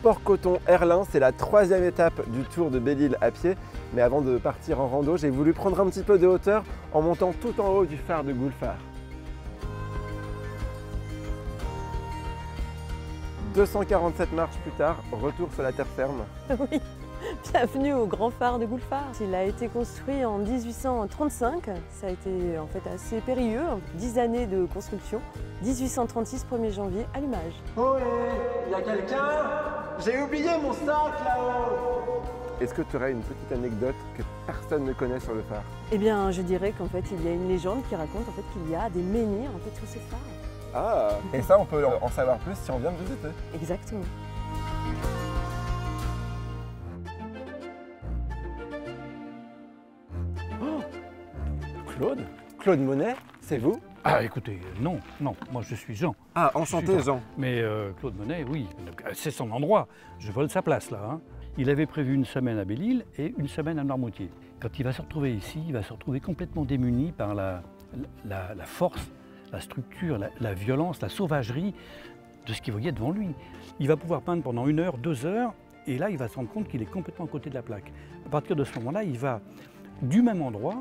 Sport Coton Herlin, c'est la 3e étape du Tour de Belle-Île à pied. Mais avant de partir en rando, j'ai voulu prendre un petit peu de hauteur en montant tout en haut du phare de Goulfart. 247 marches plus tard, retour sur la terre ferme. Oui, bienvenue au grand phare de Goulfart. Il a été construit en 1835, ça a été en fait assez périlleux, 10 années de construction. 1836, 1er janvier, allumage. Oh, il y a quelqu'un? J'ai oublié mon sac là-haut! Est-ce que tu aurais une petite anecdote que personne ne connaît sur le phare? Eh bien, je dirais qu'en fait, il y a une légende qui raconte en fait, qu'il y a des menhirs en fait, sous ces phares. Ah, et ça, on peut en savoir plus si on vient de visiter. Exactement. Oh, Claude Monet, c'est vous? Ah écoutez, non, moi je suis Jean. Ah, enchanté Jean. Mais Claude Monet, oui, c'est son endroit, je vole sa place là. Hein. Il avait prévu une semaine à Belle-Île et une semaine à Noirmoutier. Quand il va se retrouver ici, il va se retrouver complètement démuni par la force, la structure, la violence, la sauvagerie de ce qu'il voyait devant lui. Il va pouvoir peindre pendant 1 heure, 2 heures, et là il va se rendre compte qu'il est complètement à côté de la plaque. À partir de ce moment-là, il va, du même endroit,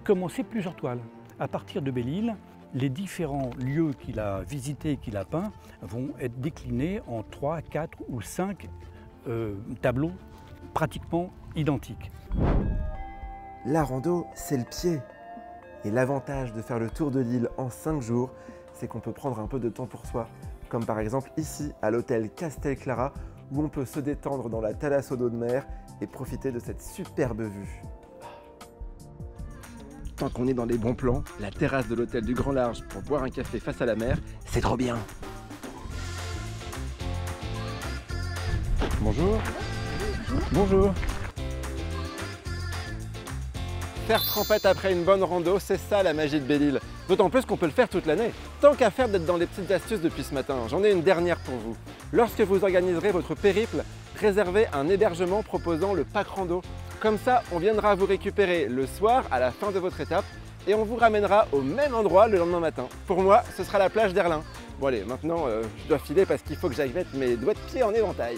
commencer plusieurs toiles. À partir de Belle-Île, les différents lieux qu'il a visités, qu'il a peints, vont être déclinés en 3, 4 ou 5 tableaux pratiquement identiques. La rando, c'est le pied. Et l'avantage de faire le tour de l'île en 5 jours, c'est qu'on peut prendre un peu de temps pour soi. Comme par exemple ici, à l'hôtel Castel Clara, où on peut se détendre dans la thalasso d'eau de mer et profiter de cette superbe vue. Tant qu'on est dans les bons plans, la terrasse de l'hôtel du Grand Large pour boire un café face à la mer, c'est trop bien. Bonjour. Bonjour. Faire trempette après une bonne rando, c'est ça la magie de Belle-Île. D'autant plus qu'on peut le faire toute l'année. Tant qu'à faire d'être dans les petites astuces depuis ce matin, j'en ai une dernière pour vous. Lorsque vous organiserez votre périple, réservez un hébergement proposant le pack rando. Comme ça, on viendra vous récupérer le soir à la fin de votre étape et on vous ramènera au même endroit le lendemain matin. Pour moi, ce sera la plage d'Herlin. Bon allez, maintenant je dois filer parce qu'il faut que j'aille mettre mes doigts de pied en éventail.